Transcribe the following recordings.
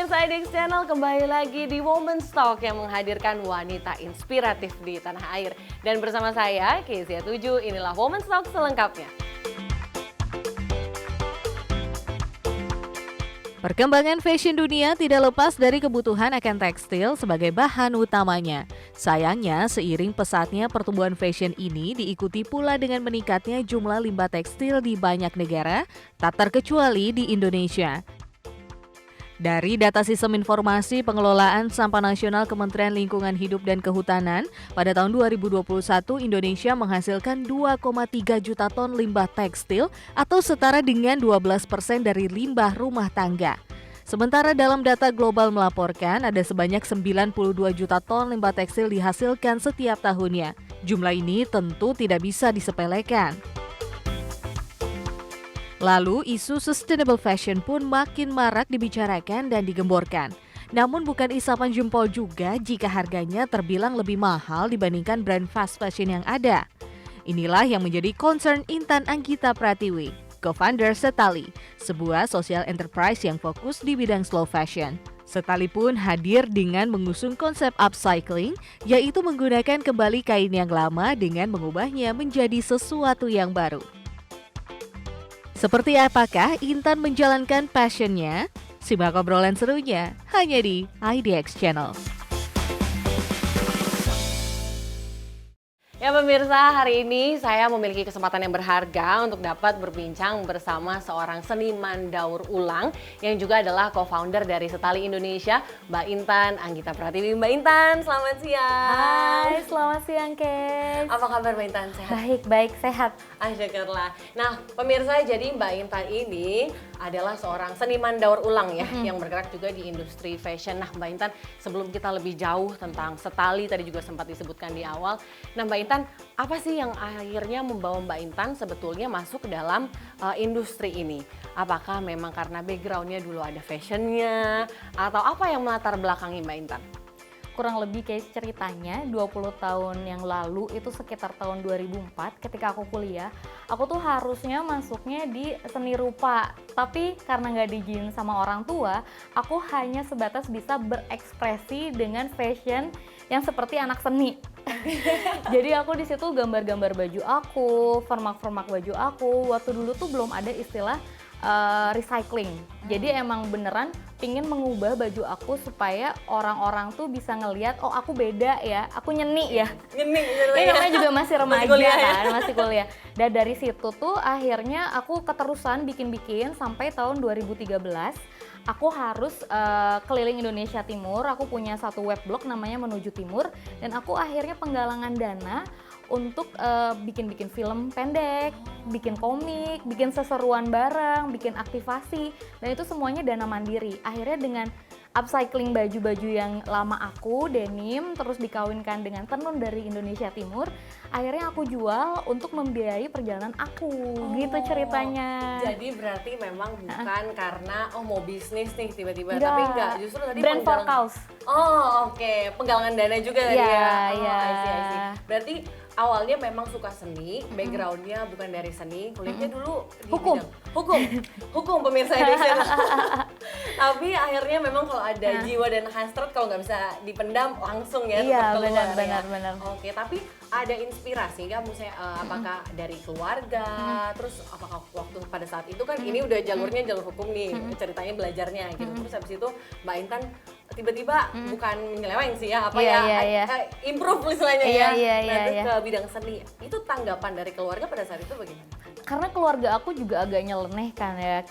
pemirsa IDX Channel, kembali lagi di Women's Talk yang menghadirkan wanita inspiratif di tanah air. Dan bersama saya, Kezia 7, inilah Women's Talk selengkapnya. Perkembangan fashion dunia tidak lepas dari kebutuhan akan tekstil sebagai bahan utamanya. Sayangnya, seiring pesatnya pertumbuhan fashion ini diikuti pula dengan meningkatnya jumlah limbah tekstil di banyak negara, tak terkecuali di Indonesia. Dari data Sistem Informasi Pengelolaan Sampah Nasional Kementerian Lingkungan Hidup dan Kehutanan, pada tahun 2021 Indonesia menghasilkan 2,3 juta ton limbah tekstil atau setara dengan 12% dari limbah rumah tangga. Sementara dalam data global melaporkan ada sebanyak 92 juta ton limbah tekstil dihasilkan setiap tahunnya. Jumlah ini tentu tidak bisa disepelekan. Lalu, isu sustainable fashion pun makin marak dibicarakan dan digemborkan. Namun bukan isapan jempol juga jika harganya terbilang lebih mahal dibandingkan brand fast fashion yang ada. Inilah yang menjadi concern Intan Anggita Pratiwi, co-founder Setali, sebuah social enterprise yang fokus di bidang slow fashion. Setali pun hadir dengan mengusung konsep upcycling, yaitu menggunakan kembali kain yang lama dengan mengubahnya menjadi sesuatu yang baru. Seperti apakah Intan menjalankan passionnya? Simak obrolan serunya hanya di IDX Channel. Ya pemirsa, hari ini saya memiliki kesempatan yang berharga untuk dapat berbincang bersama seorang seniman daur ulang yang juga adalah co-founder dari Setali Indonesia, Mbak Intan Anggita Pratiwi. Mbak Intan, selamat siang. Hai, selamat siang, Kes. Apa kabar Mbak Intan? Sehat? Baik, sehat. Syukurlah. Nah, pemirsa, jadi Mbak Intan ini adalah seorang seniman daur ulang ya, yang bergerak juga di industri fashion. Nah, Mbak Intan, sebelum kita lebih jauh tentang Setali, tadi juga sempat disebutkan di awal. Nah, Mbak Intan, apa sih yang akhirnya membawa Mbak Intan sebetulnya masuk ke dalam industri ini? Apakah memang karena backgroundnya dulu ada fashionnya, atau apa yang melatar belakangi Mbak Intan? Kurang lebih kayak ceritanya 20 tahun yang lalu, itu sekitar tahun 2004 ketika aku kuliah, aku tuh harusnya masuknya di seni rupa, tapi karena nggak diizinin sama orang tua, aku hanya sebatas bisa berekspresi dengan fashion yang seperti anak seni. Jadi aku di situ gambar-gambar baju aku, formak-formak baju aku. Waktu dulu tuh belum ada istilah recycling. Jadi emang beneran pingin mengubah baju aku supaya orang-orang tuh bisa ngelihat, oh aku beda ya, aku nyeni ya. Nyeni gitu Ini ya. namanya juga masih remaja Masih kuliah ya? kan, masih kuliah. Dan dari situ tuh akhirnya aku keterusan bikin-bikin sampai tahun 2013. Aku harus keliling Indonesia Timur, aku punya satu web blog namanya Menuju Timur, dan aku akhirnya penggalangan dana untuk bikin-bikin film pendek, bikin komik, bikin seseruan bareng, bikin aktivasi, dan itu semuanya dana mandiri. Akhirnya dengan upcycling baju-baju yang lama aku, denim, terus dikawinkan dengan tenun dari Indonesia Timur, akhirnya aku jual untuk membiayai perjalanan aku, gitu ceritanya. Jadi berarti memang bukan karena mau bisnis nih tiba-tiba, Enggak. tapi enggak, justru tadi Brand for cause. Oh oke, penggalangan dana juga tadi Iya, ya. iya. I see. Berarti awalnya memang suka seni, backgroundnya bukan dari seni, kuliahnya dulu di Hukum. hukum pemirsa Indonesia. Tapi akhirnya memang kalau ada jiwa dan hasrat, kalau nggak bisa dipendam langsung ya, Iya, tetap keluar benar. Oke, tapi ada inspirasi nggak, misalnya apakah dari keluarga, terus apakah waktu pada saat itu kan ini udah jalurnya jalur hukum nih, ceritanya belajarnya gitu, terus habis itu Mbak Intan tiba-tiba bukan menyeleweng sih ya, improve istilahnya ya, Iya. ke bidang seni. Itu tanggapan dari keluarga pada saat itu bagaimana? Karena keluarga aku juga agak nyeleneh kan ya,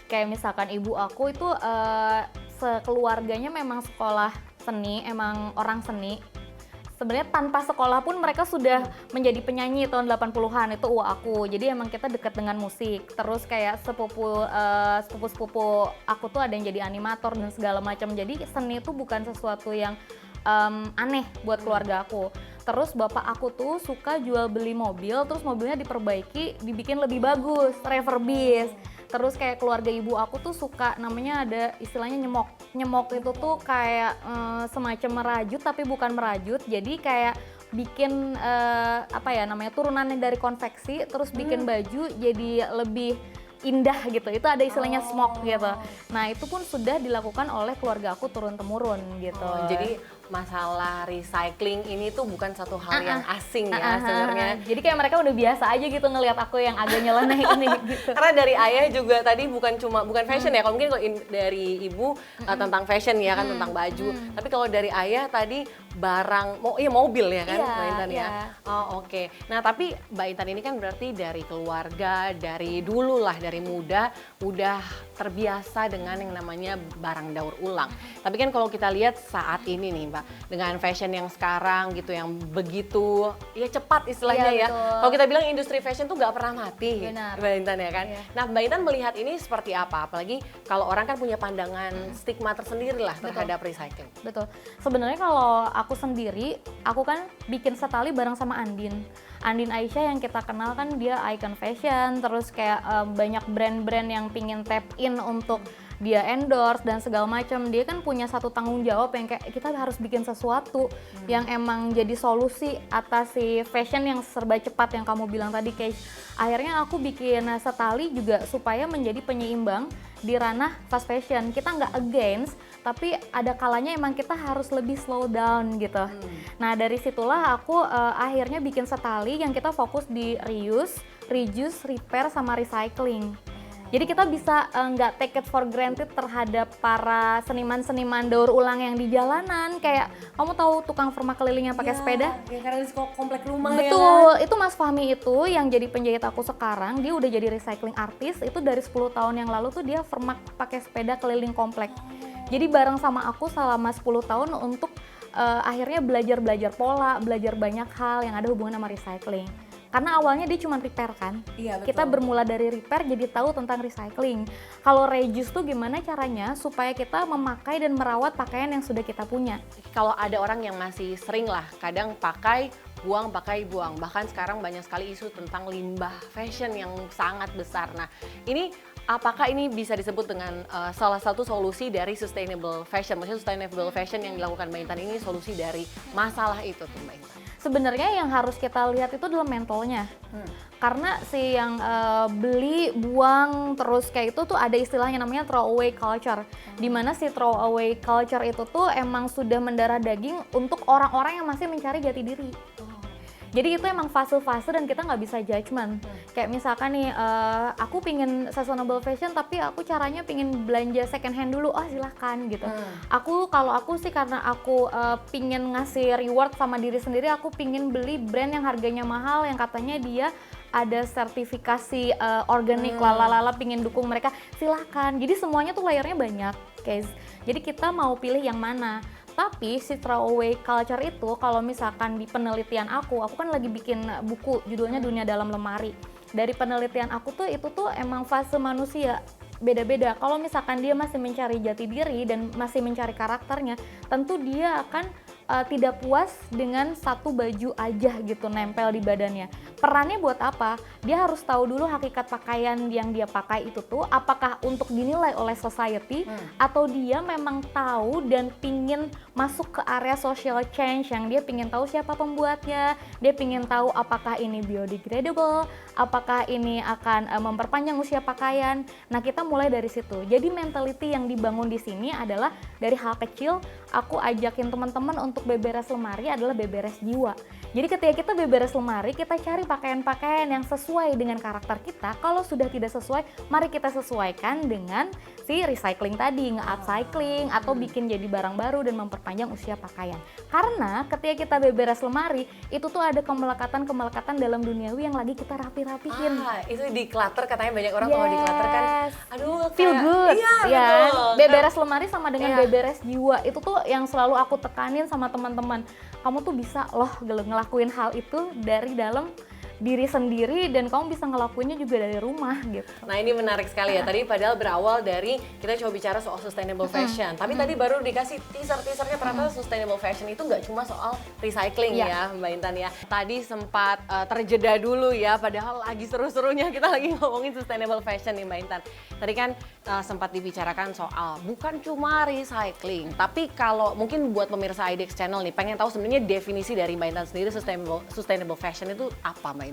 kayak misalkan ibu aku itu sekeluarganya memang sekolah seni, emang orang seni. Sebenarnya tanpa sekolah pun mereka sudah menjadi penyanyi tahun 80-an, itu aku. Jadi emang kita dekat dengan musik. Terus kayak sepupu-sepupu aku tuh ada yang jadi animator dan segala macam. Jadi seni itu bukan sesuatu yang aneh buat keluarga aku. Terus bapak aku tuh suka jual beli mobil, terus mobilnya diperbaiki, dibikin lebih bagus, refurbish. Terus kayak keluarga ibu aku tuh suka, namanya ada istilahnya nyemok. Nyemok itu tuh kayak semacam merajut tapi bukan merajut. Jadi kayak bikin apa ya namanya, turunannya dari konveksi, terus bikin baju jadi lebih indah gitu. Itu ada istilahnya smoke gitu. Nah itu pun sudah dilakukan oleh keluarga aku turun temurun gitu. Jadi masalah recycling ini tuh bukan satu hal yang asing ya sebenarnya. Jadi kayak mereka udah biasa aja gitu ngelihat aku yang agak nyeleneh ini gitu. Karena dari ayah juga tadi bukan fashion ya, kalau mungkin kalau dari ibu tentang fashion ya kan, tentang baju. Tapi kalau dari ayah tadi barang, mobil ya kan, Iya, Mbak Intan ya. iya. Oh oke. Nah tapi Mbak Intan ini kan berarti dari keluarga, dari dulu lah, dari muda udah terbiasa dengan yang namanya barang daur ulang. Tapi kan kalau kita lihat saat ini nih Mbak, dengan fashion yang sekarang gitu, yang begitu ya cepat istilahnya Iya, ya. betul. Kalau kita bilang industri fashion tuh nggak pernah mati, Benar. Mbak Intan ya kan. Iya. Nah Mbak Intan melihat ini seperti apa? Apalagi kalau orang kan punya pandangan stigma tersendiri lah terhadap recycling. Betul. Sebenarnya kalau aku sendiri, aku kan bikin setali bareng sama Andin. Andin Aisyah yang kita kenal kan dia icon fashion, terus kayak banyak brand-brand yang pingin tap in untuk dia endorse dan segala macam. Dia kan punya satu tanggung jawab yang kayak kita harus bikin sesuatu yang emang jadi solusi atas si fashion yang serba cepat yang kamu bilang tadi, Kay. Akhirnya aku bikin setali juga supaya menjadi penyeimbang di ranah fast fashion. Kita nggak against, tapi ada kalanya emang kita harus lebih slow down gitu. Nah dari situlah aku akhirnya bikin setali yang kita fokus di reuse, repair, sama recycling. Jadi kita bisa nggak take it for granted terhadap para seniman-seniman daur ulang yang di jalanan. Kayak kamu tahu tukang permak keliling yang pakai sepeda? Ya karena di komplek rumah ya kan. Betul, itu Mas Fahmi itu yang jadi penjahit aku sekarang, dia udah jadi recycling artist. Itu dari 10 tahun yang lalu tuh dia permak pakai sepeda keliling komplek. Jadi bareng sama aku selama 10 tahun untuk akhirnya belajar pola, belajar banyak hal yang ada hubungan sama recycling. Karena awalnya dia cuma repair kan, Iya, betul. kita bermula dari repair jadi tahu tentang recycling. Kalau reuse tuh gimana caranya supaya kita memakai dan merawat pakaian yang sudah kita punya. Kalau ada orang yang masih sering lah, kadang pakai buang. Bahkan sekarang banyak sekali isu tentang limbah fashion yang sangat besar. Nah ini apakah ini bisa disebut dengan salah satu solusi dari sustainable fashion? Maksudnya sustainable fashion yang dilakukan Mbak Intan ini solusi dari masalah itu tuh Mbak Intan? Sebenarnya yang harus kita lihat itu adalah mentalnya. Karena si yang beli, buang, terus kayak itu tuh ada istilahnya namanya throwaway culture. Dimana si throwaway culture itu tuh emang sudah mendarah daging untuk orang-orang yang masih mencari jati diri. Jadi itu emang fase-fase dan kita nggak bisa judgement. Kayak misalkan nih, aku pingin sustainable fashion tapi aku caranya pingin belanja second hand dulu, silahkan gitu. Kalau aku sih karena aku pingin ngasih reward sama diri sendiri, aku pingin beli brand yang harganya mahal, yang katanya dia ada sertifikasi organik, lalala, pingin dukung mereka, silahkan. Jadi semuanya tuh layernya banyak, guys. Jadi kita mau pilih yang mana. Tapi si throwaway culture itu kalau misalkan di penelitian aku kan lagi bikin buku judulnya Dunia Dalam Lemari. Dari penelitian aku tuh itu tuh emang fase manusia beda-beda. Kalau misalkan dia masih mencari jati diri dan masih mencari karakternya, tentu dia akan tidak puas dengan satu baju aja gitu nempel di badannya. Perannya buat apa? Dia harus tahu dulu hakikat pakaian yang dia pakai itu tuh apakah untuk dinilai oleh society atau dia memang tahu dan pingin masuk ke area social change yang dia pingin tahu siapa pembuatnya, dia pingin tahu apakah ini biodegradable, apakah ini akan memperpanjang usia pakaian. Nah kita mulai dari situ. Jadi mentality yang dibangun di sini adalah dari hal kecil. Aku ajakin teman-teman untuk beberes lemari adalah beberes jiwa. Jadi ketika kita beberes lemari, kita cari pakaian-pakaian yang sesuai dengan karakter kita. Kalau sudah tidak sesuai, mari kita sesuaikan dengan si recycling tadi, nge-upcycling atau bikin jadi barang baru dan memperpanjang usia pakaian. Karena ketika kita beberes lemari, itu tuh ada kemelekatan-kemelekatan dalam duniawi yang lagi kita rapi-rapihin. Itu declutter, katanya banyak orang kalau declutter kan, aduh Feel good, iya, ya. betul. Beberes lemari sama dengan Iya. beberes jiwa. Itu tuh yang selalu aku tekanin sama teman-teman. Kamu tuh bisa loh ngelakuin hal itu dari dalam diri sendiri dan kamu bisa ngelakuinnya juga dari rumah gitu. Nah ini menarik sekali ya, tadi padahal berawal dari kita coba bicara soal sustainable fashion, tapi tadi baru dikasih teaser-teasernya ternyata sustainable fashion itu nggak cuma soal recycling ya Mbak Intan ya. Tadi sempat terjeda dulu ya, padahal lagi seru-serunya kita lagi ngomongin sustainable fashion nih Mbak Intan. Tadi kan sempat dibicarakan soal bukan cuma recycling, tapi kalau mungkin buat pemirsa IDX Channel nih pengen tahu sebenarnya definisi dari Mbak Intan sendiri sustainable fashion itu apa Mbak Intan?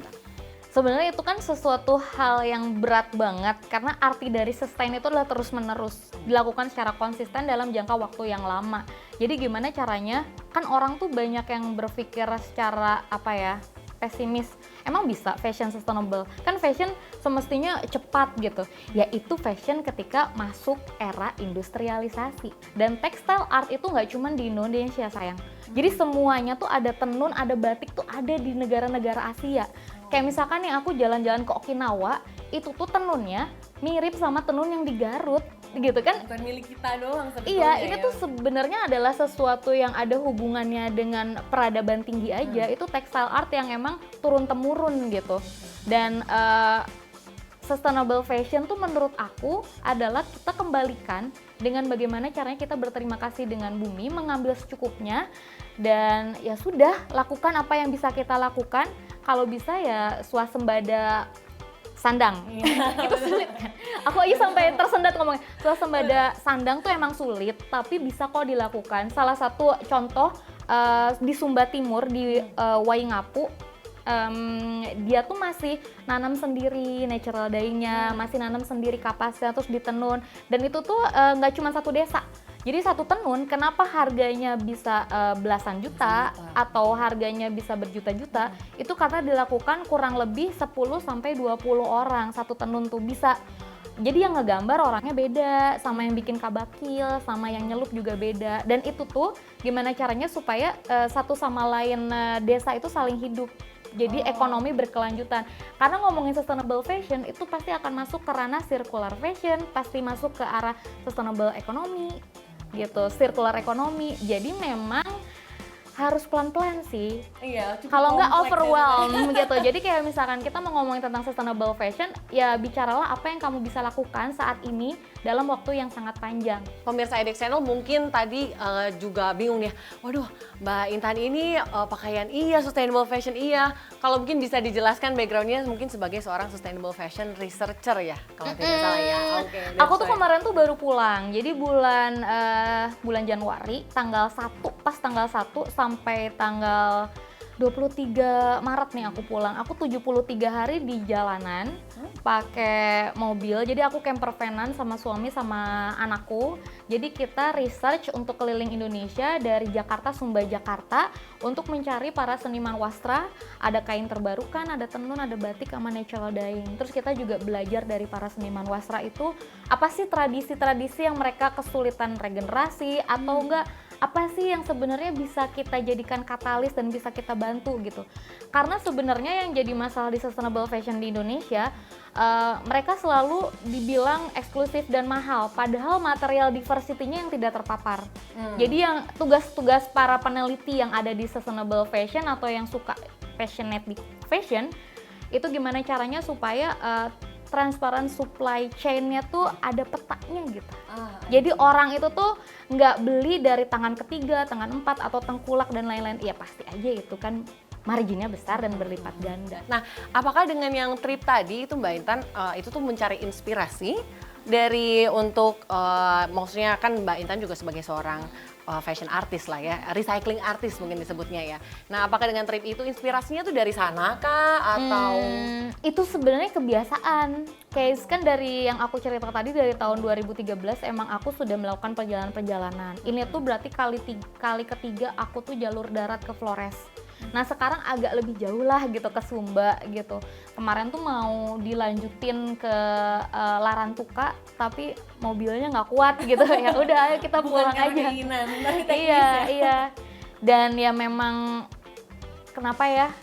Sebenarnya itu kan sesuatu hal yang berat banget karena arti dari sustain itu adalah terus-menerus dilakukan secara konsisten dalam jangka waktu yang lama. Jadi gimana caranya? Kan orang tuh banyak yang berpikir secara apa ya? Pesimis. Emang bisa fashion sustainable? Kan fashion semestinya cepat gitu. Yaitu fashion ketika masuk era industrialisasi. Dan textile art itu nggak cuma di Indonesia sayang. Jadi semuanya tuh ada tenun, ada batik tuh ada di negara-negara Asia. Kayak misalkan nih aku jalan-jalan ke Okinawa, itu tuh tenunnya mirip sama tenun yang di Garut gitu kan. Bukan milik kita doang sebetulnya. Iya, ini tuh sebenarnya adalah sesuatu yang ada hubungannya dengan peradaban tinggi aja. Itu textile art yang emang turun-temurun gitu. Dan sustainable fashion tuh menurut aku adalah kita kembalikan dengan bagaimana caranya kita berterima kasih dengan bumi, mengambil secukupnya, dan ya sudah, lakukan apa yang bisa kita lakukan. Kalau bisa ya swasembada sandang. Itu sulit kan? Aku aja sampai tersendat ngomongnya. Swasembada sandang tuh emang sulit, tapi bisa kok dilakukan. Salah satu contoh di Sumba Timur, di Waingapu, dia tuh masih nanam sendiri natural dye-nya, masih nanam sendiri kapasnya, terus ditenun. Dan itu tuh nggak cuma satu desa. Jadi satu tenun, kenapa harganya bisa belasan juta atau harganya bisa berjuta-juta, itu karena dilakukan kurang lebih 10-20 orang satu tenun tuh bisa. Jadi yang ngegambar orangnya beda, sama yang bikin kabakil, sama yang nyelup juga beda. Dan itu tuh gimana caranya supaya satu sama lain desa itu saling hidup. Jadi ekonomi berkelanjutan. Karena ngomongin sustainable fashion itu pasti akan masuk ke ranah circular fashion, pasti masuk ke arah sustainable economy gitu, circular economy. Jadi memang harus pelan-pelan sih. Iya, Kalau nggak overwhelm gitu. Jadi kayak misalkan kita mau ngomongin tentang sustainable fashion, ya bicaralah apa yang kamu bisa lakukan saat ini dalam waktu yang sangat panjang. Pemirsa Edek Channel mungkin tadi juga bingung nih, waduh Mbak Intan ini pakaian iya, sustainable fashion iya. Kalau mungkin bisa dijelaskan backgroundnya mungkin sebagai seorang sustainable fashion researcher ya, kalau tidak salah ya. Oke, Aku tuh kemarin tuh baru pulang, jadi bulan Januari, tanggal 1, pas tanggal 1 sampai tanggal 23 Maret nih aku pulang. Aku 73 hari di jalanan pakai mobil. Jadi aku camper vanan sama suami sama anakku. Jadi kita research untuk keliling Indonesia dari Jakarta, Sumba Jakarta untuk mencari para seniman wastra. Ada kain terbarukan, ada tenun, ada batik sama natural dyeing. Terus kita juga belajar dari para seniman wastra itu apa sih tradisi-tradisi yang mereka kesulitan regenerasi atau enggak, apa sih yang sebenarnya bisa kita jadikan katalis dan bisa kita bantu gitu. Karena sebenarnya yang jadi masalah di sustainable fashion di Indonesia, mereka selalu dibilang eksklusif dan mahal, padahal material diversity-nya yang tidak terpapar. Jadi yang tugas-tugas para peneliti yang ada di sustainable fashion atau yang suka passionate di fashion, itu gimana caranya supaya transparan supply chain-nya tuh ada petanya gitu. Jadi orang itu tuh nggak beli dari tangan ketiga, tangan 4 atau tengkulak dan lain-lain. Iya pasti aja itu kan marginnya besar dan berlipat ganda. Nah, apakah dengan yang trip tadi itu Mbak Intan itu tuh mencari inspirasi dari untuk maksudnya kan Mbak Intan juga sebagai seorang fashion artist lah ya, recycling artist mungkin disebutnya ya. Nah, apakah dengan trip itu inspirasinya tuh dari sana kah atau itu sebenarnya kebiasaan. Case kan dari yang aku cerita tadi dari tahun 2013 emang aku sudah melakukan perjalanan-perjalanan. Ini tuh berarti kali ketiga aku tuh jalur darat ke Flores. Nah sekarang agak lebih jauh lah gitu ke Sumba gitu. Kemarin tuh mau dilanjutin ke Larantuka tapi mobilnya nggak kuat gitu. Ya udah ayo kita pulang aja. Iya. Dan ya memang kenapa ya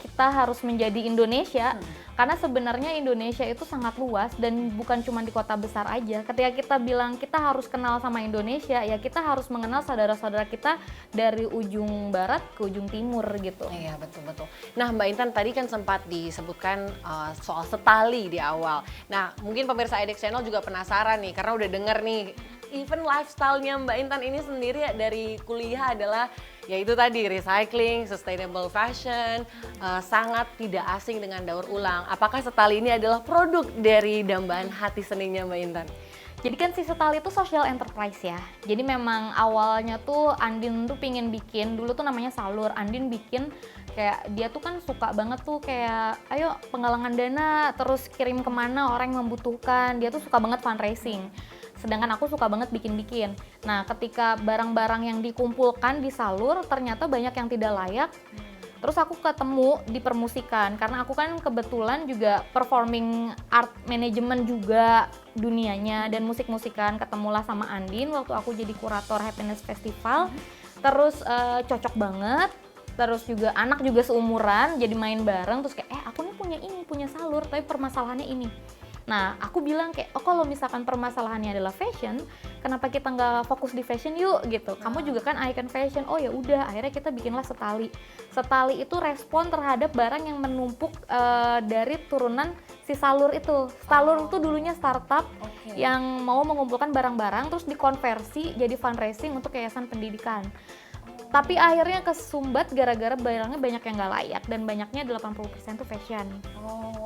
kita harus menjadi Indonesia? Karena sebenarnya Indonesia itu sangat luas dan bukan cuma di kota besar aja. Ketika kita bilang kita harus kenal sama Indonesia, ya kita harus mengenal saudara-saudara kita dari ujung barat ke ujung timur gitu. Iya betul-betul. Nah Mbak Intan tadi kan sempat disebutkan soal setali di awal. Nah mungkin pemirsa Edek Channel juga penasaran nih karena udah denger nih even lifestyle-nya Mbak Intan ini sendiri dari kuliah adalah yaitu tadi recycling, sustainable fashion, sangat tidak asing dengan daur ulang. Apakah setali ini adalah produk dari dambaan hati seninya Mbak Intan? Jadi kan si Setali itu social enterprise ya. Jadi memang awalnya tuh Andin tuh pingin bikin, dulu tuh namanya Salur. Andin bikin kayak dia tuh kan suka banget tuh kayak ayo penggalangan dana terus kirim kemana orang yang membutuhkan. Dia tuh suka banget fundraising. Sedangkan aku suka banget bikin-bikin. Nah ketika barang-barang yang dikumpulkan di Salur ternyata banyak yang tidak layak. Terus aku ketemu di permusikan, karena aku kan kebetulan juga performing art management juga dunianya dan musik-musikan. Ketemulah sama Andin waktu aku jadi kurator Happiness Festival, terus cocok banget. Terus juga anak juga seumuran, jadi main bareng, terus kayak aku nih punya Salur, tapi permasalahannya ini. Nah, aku bilang kayak, oh kalau misalkan permasalahannya adalah fashion, kenapa kita nggak fokus di fashion yuk gitu? Kamu juga kan icon fashion. Oh ya udah, akhirnya kita bikinlah Setali. Setali itu respon terhadap barang yang menumpuk dari turunan si Salur itu. Salur itu dulunya startup yang mau mengumpulkan barang-barang terus dikonversi jadi fundraising untuk yayasan pendidikan. Tapi akhirnya kesumbat gara-gara barangnya banyak yang nggak layak dan banyaknya 80% tuh fashion.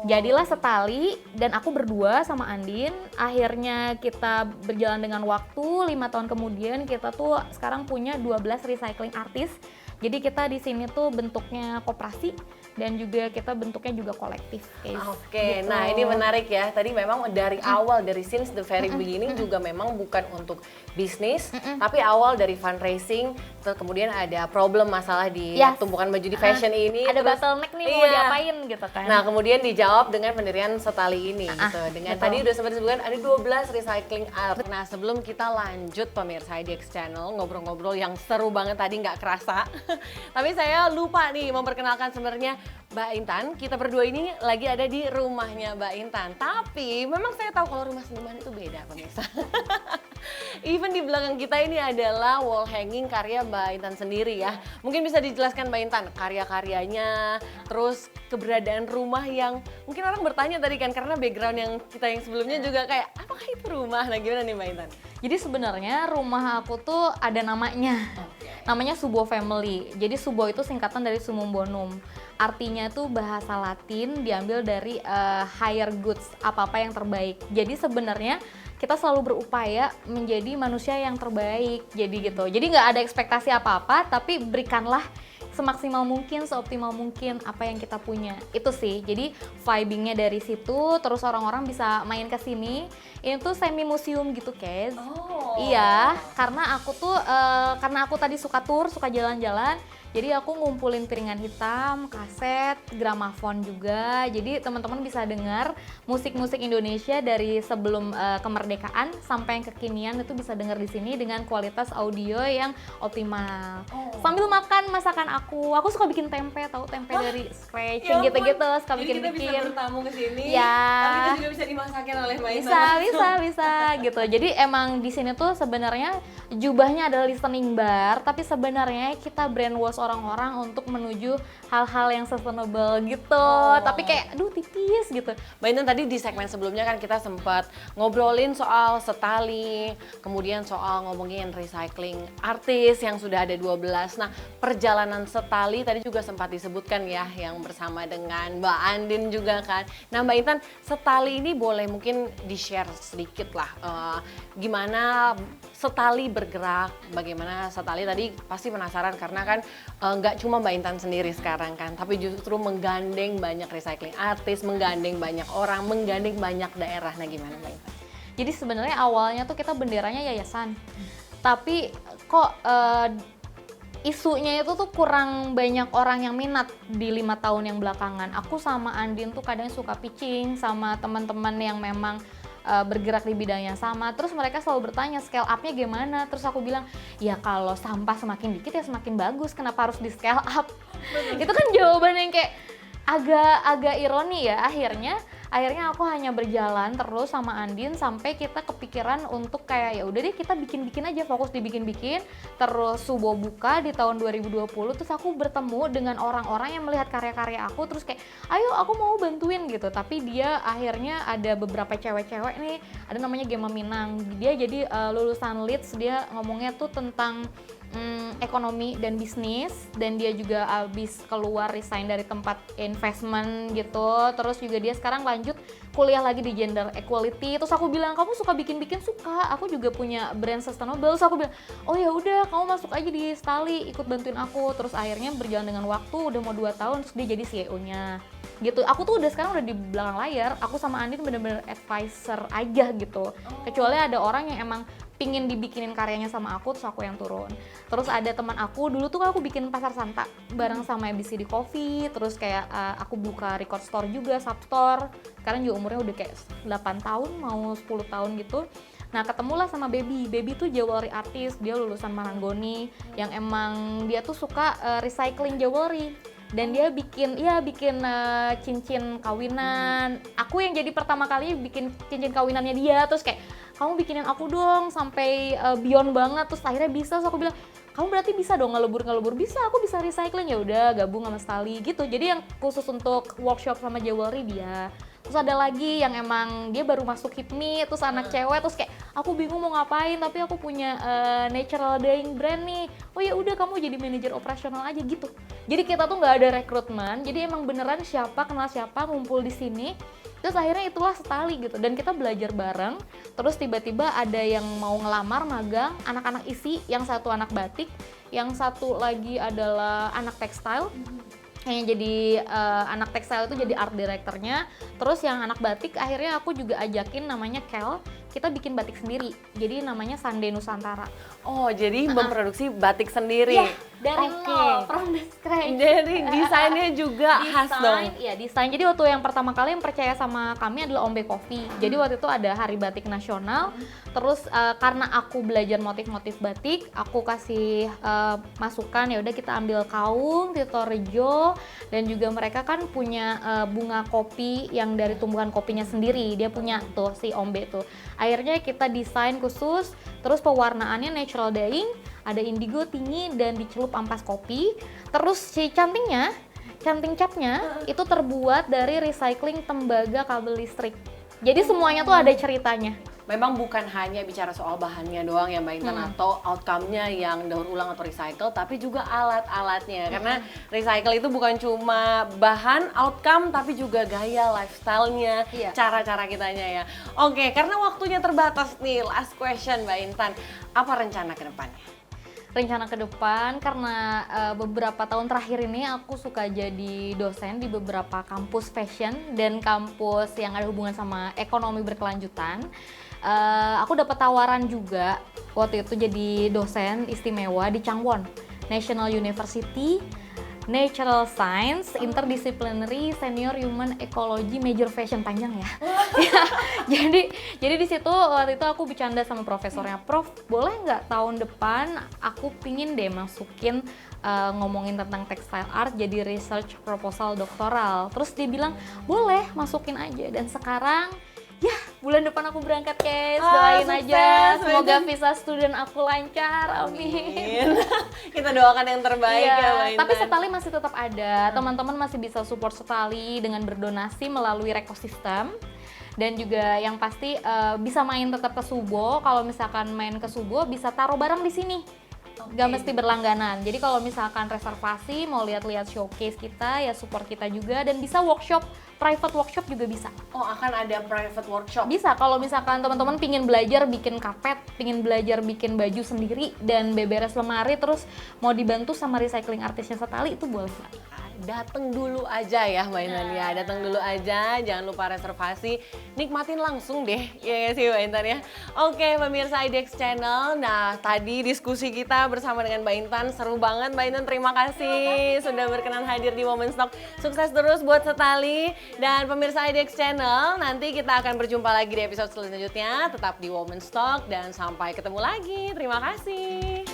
Jadilah Setali dan aku berdua sama Andin. Akhirnya kita berjalan dengan waktu, 5 tahun kemudian kita tuh sekarang punya 12 recycling artist. Jadi kita di sini tuh bentuknya koperasi dan juga kita bentuknya juga kolektif. Oke, gitu. nah ini menarik ya. Tadi memang dari awal, dari since the very beginning juga memang bukan untuk bisnis, tapi awal dari fundraising, terus kemudian ada problem masalah di tumpukan baju di fashion ini. Ada terus, bottleneck nih mau diapain gitu kan. Nah kemudian dijawab dengan pendirian Setali ini gitu. Dengan betul. tadi udah sempat disebutkan ada 12 recycling art. Nah sebelum kita lanjut pemirsa IDX Channel, ngobrol-ngobrol yang seru banget tadi nggak kerasa. Tapi saya lupa nih memperkenalkan sebenarnya Mbak Intan. Kita berdua ini lagi ada di rumahnya Mbak Intan. Tapi memang saya tahu kalau rumah seniman itu beda pemirsa. Even di belakang kita ini adalah wall hanging karya Mbak Intan sendiri ya. Mungkin bisa dijelaskan Mbak Intan karya-karyanya, terus keberadaan rumah yang mungkin orang bertanya tadi kan karena background yang kita yang sebelumnya juga kayak apakah itu rumah? Nah gimana nih Mbak Intan? Jadi sebenarnya rumah aku tuh ada namanya. Namanya Subo Family. Jadi Subo itu singkatan dari Sumum Bonum. Artinya tuh bahasa Latin diambil dari higher goods, apa-apa yang terbaik. Jadi sebenarnya kita selalu berupaya menjadi manusia yang terbaik. Jadi gitu. Jadi nggak ada ekspektasi apa-apa, tapi berikanlah semaksimal mungkin, seoptimal mungkin apa yang kita punya. Itu sih. Jadi vibingnya dari situ, terus orang-orang bisa main ke sini. Ini tuh semi museum gitu, guys. Iya, karena aku tadi suka tour, suka jalan-jalan. Jadi aku ngumpulin piringan hitam, kaset, gramafon juga. Jadi teman-teman bisa dengar musik-musik Indonesia dari sebelum kemerdekaan sampai yang kekinian itu bisa dengar di sini dengan kualitas audio yang optimal. Sambil makan masakan aku suka bikin tempe, tahu tempe dari scratch yang gitu-gitu, suka bikin-bikin. Jadi kita bisa bertamu ke sini. Ya. Tapi kita juga bisa dimasakin oleh Mbak Intan. Bisa gitu. Jadi emang di sini tuh sebenarnya jubahnya adalah listening bar, tapi sebenarnya kita brainwash orang-orang untuk menuju hal-hal yang sustainable gitu. Tapi kayak aduh tipis gitu. Mbak Intan tadi di segmen sebelumnya kan kita sempat ngobrolin soal Setali, kemudian soal ngomongin recycling artis yang sudah ada 12. Nah, perjalanan Setali tadi juga sempat disebutkan ya yang bersama dengan Mbak Andin juga kan. Nah, Mbak Intan, Setali ini boleh mungkin di-share sedikit lah gimana Setali bergerak, bagaimana Setali tadi pasti penasaran karena kan nggak cuma Mbak Intan sendiri sekarang kan, tapi justru menggandeng banyak recycling artis, menggandeng banyak orang, menggandeng banyak daerah. Nah gimana Mbak Intan? Jadi sebenarnya awalnya tuh kita benderanya yayasan, tapi kok isunya itu tuh kurang banyak orang yang minat di 5 tahun yang belakangan. Aku sama Andin tuh kadang suka pitching sama teman-teman yang memang bergerak di bidang yang sama, terus mereka selalu bertanya scale up-nya gimana, terus aku bilang ya kalau sampah semakin dikit ya semakin bagus, kenapa harus di scale up? Itu kan jawaban yang kayak agak ironi ya. Akhirnya aku hanya berjalan terus sama Andin sampai kita kepikiran untuk kayak ya udah deh kita bikin-bikin aja, fokus dibikin-bikin. Terus Subo buka di tahun 2020, terus aku bertemu dengan orang-orang yang melihat karya-karya aku, terus kayak ayo aku mau bantuin gitu. Tapi dia akhirnya ada beberapa cewek-cewek nih, ada namanya Gema Minang, dia jadi lulusan Leeds, dia ngomongnya tuh tentang ekonomi dan bisnis, dan dia juga abis keluar resign dari tempat investment gitu. Terus juga dia sekarang lanjut kuliah lagi di gender equality. Terus aku bilang, kamu suka bikin-bikin? Suka, aku juga punya brand sustainable. Terus aku bilang, oh ya udah kamu masuk aja di Stali, ikut bantuin aku. Terus akhirnya berjalan dengan waktu, udah mau 2 tahun, terus dia jadi CEO-nya gitu. Aku tuh udah sekarang udah di belakang layar, aku sama Andin bener-bener advisor aja gitu. Kecuali ada orang yang emang pingin dibikinin karyanya sama aku, terus aku yang turun. Terus ada teman aku, dulu tuh aku bikin pasar Santa bareng sama ABCD Coffee, terus kayak aku buka record store juga, substore. Sekarang juga umurnya udah kayak 8 tahun, mau 10 tahun gitu. Nah ketemulah sama Baby tuh jewelry artist, dia lulusan Maranggoni, yang emang dia tuh suka recycling jewelry. Dan dia bikin cincin kawinan. Aku yang jadi pertama kali bikin cincin kawinannya dia. Terus kayak, kamu bikinin aku dong sampai beyond banget. Terus akhirnya bisa. Terus aku bilang, kamu berarti bisa dong ngelebur. Bisa, aku bisa recycling. Ya udah gabung sama Stali gitu. Jadi yang khusus untuk workshop sama jewelry dia. Terus ada lagi yang emang dia baru masuk HIPMI, terus anak cewek, terus kayak aku bingung mau ngapain, tapi aku punya natural dyeing brand nih. Oh ya udah kamu jadi manajer operasional aja gitu. Jadi kita tuh nggak ada rekrutmen, jadi emang beneran siapa kenal siapa ngumpul di sini. Terus akhirnya itulah Stali gitu, dan kita belajar bareng. Terus tiba-tiba ada yang mau ngelamar magang, anak-anak isi, yang satu anak batik, yang satu lagi adalah anak tekstil. Yang jadi anak tekstil itu jadi art directornya. Terus yang anak batik akhirnya aku juga ajakin, namanya Kel. Kita bikin batik sendiri, jadi namanya Sande Nusantara. Oh, jadi memproduksi batik sendiri? Iya, dari nol, from the scratch. Jadi desainnya juga khas dong? Iya, desain. Jadi waktu yang pertama kali yang percaya sama kami adalah Ombe Coffee. Jadi waktu itu ada Hari Batik Nasional, terus karena aku belajar motif-motif batik, aku kasih masukan, ya udah kita ambil kaung, Tito Rejo, dan juga mereka kan punya bunga kopi yang dari tumbuhan kopinya sendiri. Dia punya tuh si Ombe tuh. Akhirnya kita desain khusus, terus pewarnaannya natural dyeing, ada indigo tinggi dan dicelup ampas kopi. Terus si canting capnya itu terbuat dari recycling tembaga kabel listrik. Jadi semuanya tuh ada ceritanya. Memang bukan hanya bicara soal bahannya doang ya Mbak Intan, atau outcome-nya yang daur ulang atau recycle, tapi juga alat-alatnya. Karena recycle itu bukan cuma bahan, outcome, tapi juga gaya, lifestyle-nya, cara-cara kitanya ya. Oke, karena waktunya terbatas nih, last question Mbak Intan, apa rencana ke depannya? Rencana ke depan, karena beberapa tahun terakhir ini aku suka jadi dosen di beberapa kampus fashion dan kampus yang ada hubungan sama ekonomi berkelanjutan. Aku dapat tawaran juga waktu itu jadi dosen istimewa di Changwon National University, Natural Science, Interdisciplinary Senior Human Ecology Major Fashion, panjang ya. Jadi di situ waktu itu aku bercanda sama profesornya, Prof, boleh nggak tahun depan aku pingin deh masukin ngomongin tentang textile art jadi research proposal doktoral. Terus dia bilang boleh, masukin aja. Dan sekarang ya bulan depan aku berangkat, guys. Doain aja, semoga visa student aku lancar, amin. Kita doakan yang terbaik ya Mbak Intan. Tapi Setali masih tetap ada, teman-teman masih bisa support Setali dengan berdonasi melalui Rekosistem. Dan juga yang pasti bisa main tetap ke Subo. Kalau misalkan main ke Subo bisa taruh barang di sini. Gak mesti berlangganan. Jadi kalau misalkan reservasi mau lihat-lihat showcase kita, ya support kita juga. Dan bisa workshop, private workshop juga bisa. Oh, akan ada private workshop? Bisa, kalau misalkan teman-teman pingin belajar bikin kapet, pingin belajar bikin baju sendiri dan beberes lemari, terus mau dibantu sama recycling artisnya Setali, itu boleh. Datang dulu aja ya Mbak Intan ya, datang dulu aja, jangan lupa reservasi, nikmatin langsung deh, ya sih Mbak Intan ya. Oke pemirsa IDX Channel, nah tadi diskusi kita bersama dengan Mbak Intan, seru banget Mbak Intan, terima kasih sudah berkenan hadir di Women's Talk, sukses terus buat Setali. Dan pemirsa IDX Channel, nanti kita akan berjumpa lagi di episode selanjutnya, tetap di Women's Talk dan sampai ketemu lagi, terima kasih.